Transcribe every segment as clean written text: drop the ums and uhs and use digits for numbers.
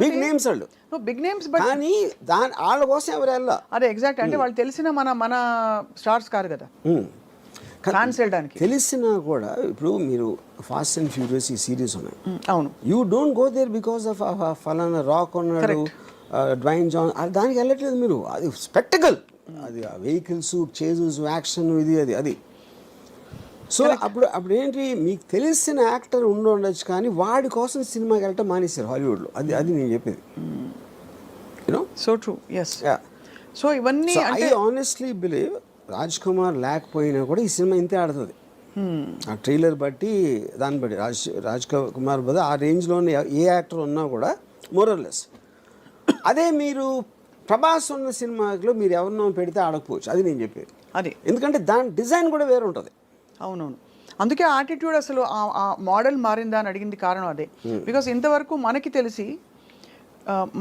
Big names వాళ్ళు, big names, but కానీ వాళ్ళ కోసం ఎవరు వెళ్ళా. అదే ఎగ్జాక్ట్, అంటే వాళ్ళు తెలిసిన మన స్టార్స్ కాదు కదా ఫ్యాన్స్ వెళ్ళడానికి. తెలిసినా కూడా ఇప్పుడు మీరు ఫాస్ట్ అండ్ ఫ్యూరియస్ ఈ సిరీస్ ఉన్నాయి, అవును, you don't go there because of ఫలానా రాక్ ఉన్నాడు, డ్వైన్ జాన్, దానికి వెళ్ళట్లేదు మీరు. అది స్పెక్టకల్, అది వెహికల్స్, చేజెస్, యాక్షన్, ఇది అది. సో అప్పుడు ఏంటి, మీకు తెలిసిన యాక్టర్ ఉండొచ్చు కానీ వాడి కోసం సినిమాకి వెళ్ళటం మానేశారు హాలీవుడ్లో. అది నేను చెప్పేది. You know, so true, yes. So ఇవన్నీ I honestly believe Raj Kumar లేకపోయినా కూడా ఈ సినిమా ఇంతే ఆడుతుంది. ఆ ట్రైలర్ బట్టి, దాన్ని బట్టి రాజ్ కుమార్ బదులు ఆ రేంజ్లోనే ఏ యాక్టర్ ఉన్నా కూడా మోరల్లెస్. అదే మీరు ప్రభాస్ ఉన్న సినిమాలో మీరు ఎవరినో పెడితే ఆడకపోవచ్చు, అది నేను చెప్పేది. అది ఎందుకంటే దాని డిజైన్ కూడా వేరే ఉంటుంది. అవునవును, అందుకే ఆటిట్యూడ్ అసలు ఆ మోడల్ మారిందా అని అడిగింది కారణం అదే. బికాస్ ఇంతవరకు మనకి తెలిసి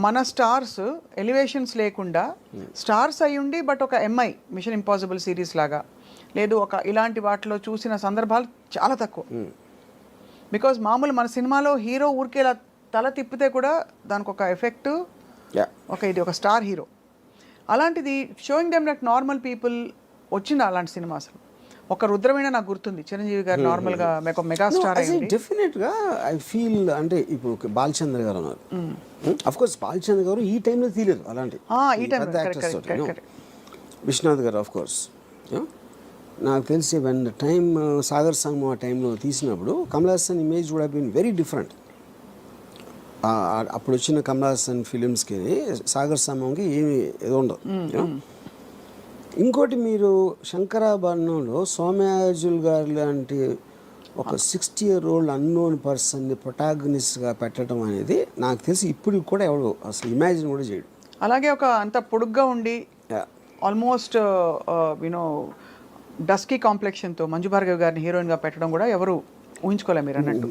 మన స్టార్స్ ఎలివేషన్స్ లేకుండా స్టార్స్ అయి ఉండి బట్ ఒక ఎంఐ మిషన్ ఇంపాసిబుల్ సిరీస్ లాగా లేదు ఒక ఇలాంటి వాటిలో చూసిన సందర్భాలు చాలా తక్కువ. బికాజ్ మామూలు మన సినిమాలో హీరో ఊరికే ఇలా తల తిప్పితే కూడా దానికి ఒక ఎఫెక్ట్, ఇది ఒక స్టార్ హీరో. అలాంటిది showing them like normal people వచ్చింది అలాంటి సినిమా. అసలు ఒక రుద్రమైన నాకు గుర్తుంది, చిరంజీవి గారు నార్మల్గా మెగా స్టార్ అయ్యింది. డెఫినెట్గా ఐ ఫీల్, అంటే ఇప్పుడు బాలచంద్ర గారు ఉన్నారు, అఫ్ కోర్స్ బాలచంద్ర గారు ఈ టైంలో తీయలేదు అలాంటి విశ్వనాథ్ గారు, ఆఫ్ కోర్స్. నాకు తెలిసి వెన్ టైమ్ సాగర్ సంగమం ఆ టైంలో తీసినప్పుడు Kamal Haasan image would have been very different. అప్పుడు వచ్చిన కమల్ హాసన్ ఫిలిమ్స్కి సాగర్ సంగమంకి ఏమి ఏదో ఉండదు. ఇంకోటి, మీరు శంకరాభరణంలో సోమయాజుల్ గారు లాంటి ఒక 60-year-old అన్నోన్ పర్సన్ని ప్రొటాగనిస్ట్గా పెట్టడం అనేది నాకు తెలిసి ఇప్పుడు కూడా ఎవరు అసలు ఇమాజిన్ కూడా చేయడు. అలాగే ఒక అంత పొడుగ్గా ఉండి ఆల్మోస్ట్ యూనో డస్కీ కాంప్లెక్షన్తో మంజు భార్గవ్ గారిని హీరోయిన్గా పెట్టడం కూడా ఎవరు ఊహించుకోలే మీరు అన్నట్టు.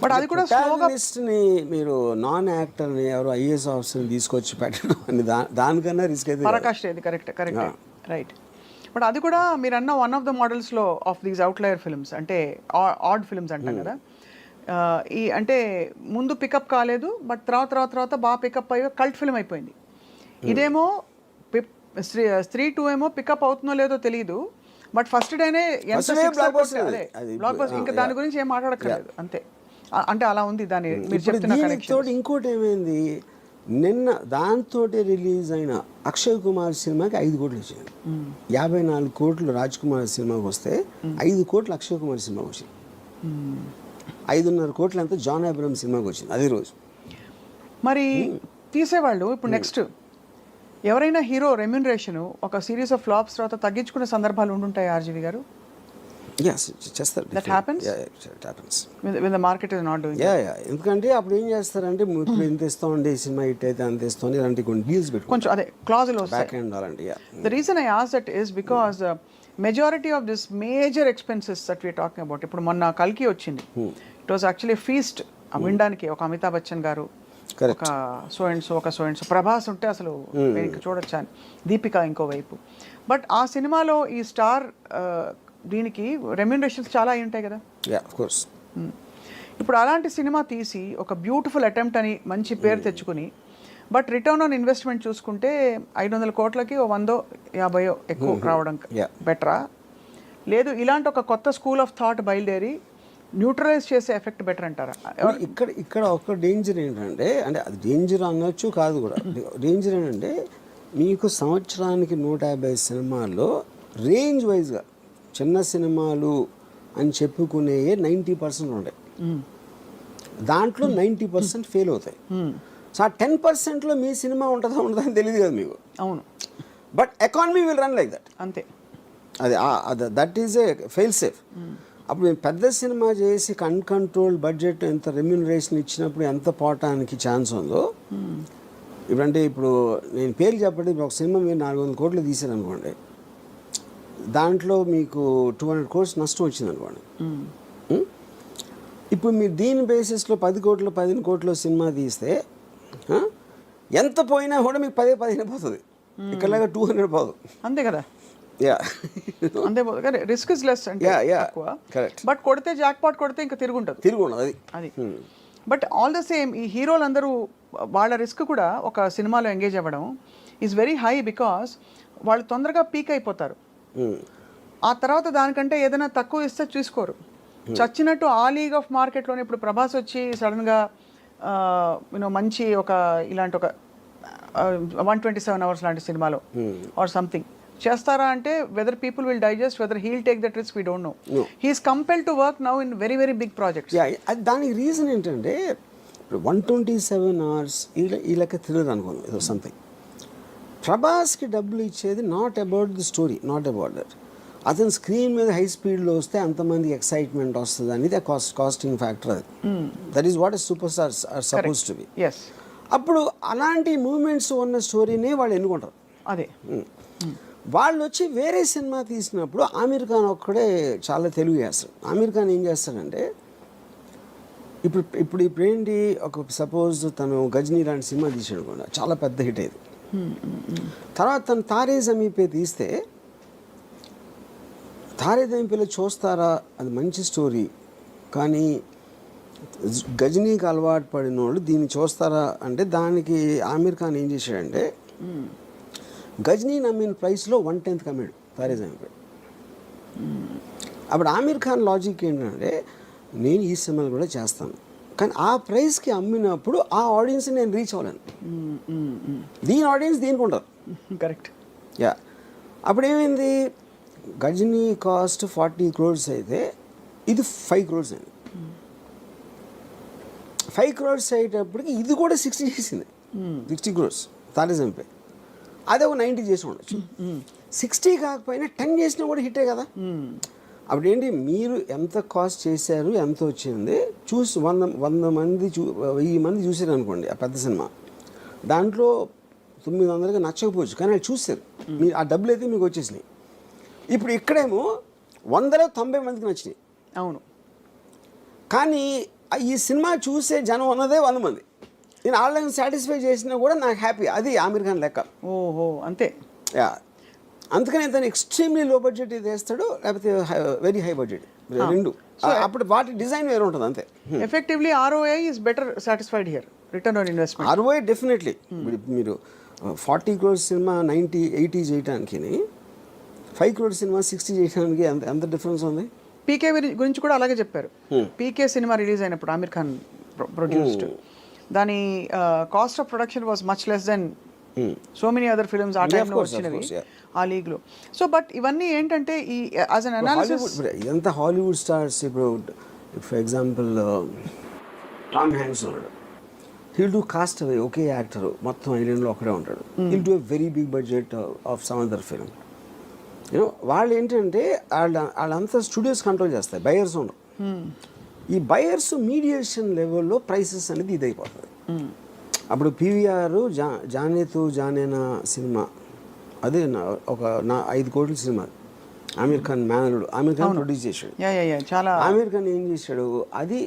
బట్ అది కూడా ప్రొటాగనిస్ట్ని మీరు నాన్ యాక్టర్ని ఎవరు ఐఏఎస్ ఆఫీసర్ని తీసుకొచ్చి పెట్టడం అని దానికన్నా రిస్క్ అయితే పరాకాష్ట. ఇది కరెక్ట్ రైట్. బట్ అది కూడా మీరు అన్న వన్ ఆఫ్ ద మోడల్స్లో ఆఫ్ దీస్ అవుట్లయర్ ఫిల్మ్స్, అంటే ఆడ్ ఫిల్మ్స్ అంటాం కదా. ఈ అంటే ముందు పికప్ కాలేదు, బట్ తర్వాత బాగా పికప్ అయ్యి కల్ట్ ఫిల్మ్ అయిపోయింది. ఇదేమో స్త్రీ 2 ఏమో పికప్ అవుతుందో లేదో తెలియదు, బట్ ఫస్ట్ డేనే బ్లాక్ బస్టర్, ఇంకా దాని గురించి ఏం మాట్లాడక్కర్లేదు అంతే. అంటే అలా ఉంది దాని మీరు చెప్తున్న కనెక్షన్. ఇంకోటి ఏమైంది, నిన్న దాంతో రిలీజ్ అయిన అక్షయ్ కుమార్ సినిమాకి 5 కోట్లు వచ్చింది. 54 కోట్లు రాజ్ కుమార్ సినిమాకి వస్తే 5 కోట్లు అక్షయ్ కుమార్ సినిమాకి వచ్చింది. 5.5 కోట్లు అంతా జాన్ అబ్రహం సినిమాకి వచ్చింది అదే రోజు. మరి తీసేవాళ్ళు ఇప్పుడు నెక్స్ట్ ఎవరైనా హీరో రెమ్యూనరేషన్ ఒక సిరీస్ ఆఫ్ ఫ్లాప్స్ తర్వాత తగ్గించుకునే సందర్భాలు ఉండుంటాయి ఆర్జీవి గారు? చేస్తారు. That happens? Yeah, it happens. When the market is not doing that. ఎందుకంటే అప్పుడు ఏం చేస్తారంటే ఇప్పుడు ఇంత ఇస్తామండి సినిమా హిట్ అయితే అంత ఇస్తామని ఇలాంటి కొన్ని డీల్స్ పెట్టుకుంటారు. కొంచెం అదే క్లాజులు వస్తాయి. బ్యాక్ ఎండ్ అలాంటి. The reason I asked that is because majority of this major expenses that we are talking about, ఇప్పుడు మొన్న కల్కి వచ్చింది, it was actually a feast. వినడానికి ఒక అమితాబ్ బచ్చన్ గారు, ఒక సో అండ్ సో ప్రభాస్ ఉంటే అసలు చూడొచ్చా అని, దీపిక ఇంకోవైపు. బట్ ఆ సినిమాలో ఈ స్టార్ దీనికి రెమ్యూనరేషన్స్ చాలా అయి ఉంటాయి కదా. ఇప్పుడు అలాంటి సినిమా తీసి ఒక బ్యూటిఫుల్ అటెంప్ట్ అని మంచి పేరు తెచ్చుకుని, బట్ రిటర్న్ ఆన్ ఇన్వెస్ట్మెంట్ చూసుకుంటే 500 కోట్లకి 100-50 ఎక్కువ రావడం బెటరా, లేదు ఇలాంటి ఒక కొత్త స్కూల్ ఆఫ్ థాట్ బయలుదేరి న్యూట్రలైజ్ చేసే ఎఫెక్ట్ బెటర్ అంటారా? ఇక్కడ ఒక డేంజర్ ఏంటంటే, అంటే అది డేంజర్ అనొచ్చు కాదు కూడా, డేంజర్ ఏంటంటే మీకు సంవత్సరానికి 150 సినిమాల్లో రేంజ్ వైజ్గా చిన్న సినిమాలు అని చెప్పుకునే 90% ఉంటాయి. దాంట్లో 90% ఫెయిల్ అవుతాయి. సో ఆ 10%లో మీ సినిమా ఉంటుందా అని తెలియదు కదా మీకు. అవును, but economy will run like that. అంతే, అది that is a fail safe. అప్పుడు మేము పెద్ద సినిమా చేసి అన్కంట్రోల్డ్ బడ్జెట్ ఎంత రెమ్యూనరేషన్ ఇచ్చినప్పుడు ఎంత పోవటానికి ఛాన్స్ ఉందో. ఇప్పుడంటే ఇప్పుడు నేను పేరు చెప్పండి, ఇప్పుడు ఒక సినిమా మీరు 400 కోట్లు తీసారనుకోండి, దాంట్లో మీకు 200 crores నష్టం వచ్చింది అనుకోండి. ఇప్పుడు మీరు దీని బేసిస్లో 10 కోట్లు 15 కోట్ల సినిమా తీస్తే ఎంత పోయినా కూడా మీకు 10-15 పోతుంది. ఇక్కడలాగా 200 పోదు. అంతే కదా. అంతే, రిస్క్ ఇస్ లెస్ అంటే బట్ కొడితే జాక్ పాట్ కొడితే ఇంకా తిరుగుంటుంది. అది. బట్ ఆల్ ద సేమ్ ఈ హీరోలు అందరూ వాళ్ళ రిస్క్ కూడా ఒక సినిమాలో ఎంగేజ్ అవ్వడం ఈజ్ వెరీ హై బికాస్ వాళ్ళు తొందరగా పీక్ అయిపోతారు. ఆ తర్వాత దానికంటే ఏదైనా తక్కువ ఇస్తే చూసుకోరు. చచ్చినట్టు ఆ లీగ్ ఆఫ్ మార్కెట్లోనే ఇప్పుడు ప్రభాస్ వచ్చి సడన్గా యూనో మంచి ఒక ఇలాంటి ఒక 127 hours లాంటి సినిమాలో ఆర్ సంథింగ్ చేస్తారా అంటే whether people will digest, whether he'll take that risk we don't know. He's compelled to work now in very very big projects. దానికి రీజన్ ఏంటంటే 127 hours ఈ లెక్క థ్రిల్లర్ అనుకోను ఏదో సంథింగ్. ప్రభాస్కి డబ్బులు ఇచ్చేది not about the story, not about that. అతను స్క్రీన్ మీద హై స్పీడ్లో వస్తే అంతమంది ఎక్సైట్మెంట్ వస్తుంది అనేది కాస్టింగ్ ఫ్యాక్టర్. అది that is what super stars are supposed to be. అప్పుడు అలాంటి మూమెంట్స్ ఉన్న స్టోరీనే వాళ్ళు ఎన్నుకుంటారు. అదే వాళ్ళు వచ్చి వేరే సినిమా తీసినప్పుడు ఆమీర్ ఖాన్ ఒక్కడే చాలా తెలుగు చేస్తాడు. ఆమీర్ ఖాన్ ఏం చేస్తాడంటే ఇప్పుడు ఏంటి, ఒక సపోజ్ తను గజనీ లాంటి సినిమా తీసాడు కూడా చాలా పెద్ద హిట్ అయ్యేది. తర్వాత తను తారే జమీన్ పే తీస్తే తారే జమీన్ పేలో చూస్తారా అది మంచి స్టోరీ, కానీ గజనీకి అలవాటు పడిన వాళ్ళు దీన్ని చూస్తారా అంటే దానికి ఆమీర్ ఖాన్ ఏం చేశాడంటే గజనీ నమ్మిన ప్రైస్లో 1/10 కమ్మాడు తారే జమీన్ పే. అప్పుడు ఆమీర్ ఖాన్ లాజిక్ ఏంటంటే నేను ఈ సినిమాలు కూడా చేస్తాను, కానీ ఆ ప్రైస్కి అమ్మినప్పుడు ఆ ఆడియన్స్ నేను రీచ్ అవ్వలేను. దీని ఆడియన్స్ దీనికి ఉండదు. కరెక్ట్. యా, అప్పుడు ఏమైంది, గజనీ కాస్ట్ 40 crores అయితే ఇది 5 crores అయింది. 5 crores అయ్యేటప్పటికి ఇది కూడా 60 చేసింది. 60 crores తారే జమీన్ పే. అదే ఒక 90 చేసి ఉండొచ్చు. 60 కాకపోయినా 10 చేసినా కూడా హిట్టే కదా. అప్పుడు ఏంటి, మీరు ఎంత కాస్ట్ చేశారు, ఎంత వచ్చింది చూసి 100 మంది 1000 మంది చూసారు అనుకోండి ఆ పెద్ద సినిమా, దాంట్లో 900కి నచ్చకపోవచ్చు, కానీ వాళ్ళు చూస్తారు, మీరు ఆ డబ్బులు అయితే మీకు వచ్చేసినాయి. ఇప్పుడు ఇక్కడేమో 100లో 90 మందికి నచ్చినాయి. అవును, కానీ ఈ సినిమా చూసే జనం ఉన్నదే 100 మంది. నేను వాళ్ళని సాటిస్ఫై చేసినా కూడా నాకు హ్యాపీ. అది ఆమీర్ ఖాన్ లెక్క. ఓహో, అంతే. యా, అందుకని తను ఎక్స్ట్రీమ్లీ లో బడ్జెట్ ఇది వేస్తాడు, లేకపోతే వెరీ హై బడ్జెట్, రెండు. అప్పుడు వాటి డిజైన్ వేరే ఉంటుంది అంతే. Effectively ROI is better satisfied here, return on investment. ROI definitely. మీరు 40 crores సినిమా 90-80 చేయడానికి, 5 crores సినిమా 60 చేయడానికి ఎంత డిఫరెన్స్ ఉంది. పీకే గురించి కూడా అలాగే చెప్పారు. పీకే సినిమా రిలీజ్ అయినప్పుడు ఆమీర్ ఖాన్ ప్రొడ్యూస్డ్, దాని cost of production was much less than so many other films ఆ టైంలో వచ్చినవి ఆ లీగ్లో. సో బట్ ఇవన్నీ ఏంటంటే ఈ యాజ్ అన్ అనాలిసిస్ ఇదంతా హాలీవుడ్ స్టార్స్. ఇప్పుడు ఫర్ ఎగ్జాంపుల్ టామ్ హ్యాంక్స్ ఉన్నాడు, హీల్ డూ కాస్ట్ అవే, ఒకే యాక్టర్ మొత్తం ఐలాండ్లో ఒకడే ఉంటాడు. He'll do a very big budget of some other film. You know వాళ్ళు ఏంటంటే వాళ్ళంతా స్టూడియోస్ కంట్రోల్ చేస్తాయి, బయర్స్ ఉండవు. ఈ బయర్స్ మీడియేషన్ లెవెల్లో ప్రైసెస్ అనేది ఇది అయిపోతుంది. అప్పుడు PVR జానేతు జానేనా సినిమా, అదే ఒక 5 కోట్ల సినిమా, ఆమీర్ ఖాన్ మేనలుడు, ఆమీర్ ఖాన్ ప్రొడ్యూస్ చేశాడు. చాలా ఆమీర్ ఖాన్ ఏం చేశాడు, అది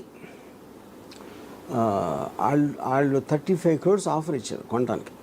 వాళ్ళు 35 crores ఆఫర్ ఇచ్చారు కొనడానికి.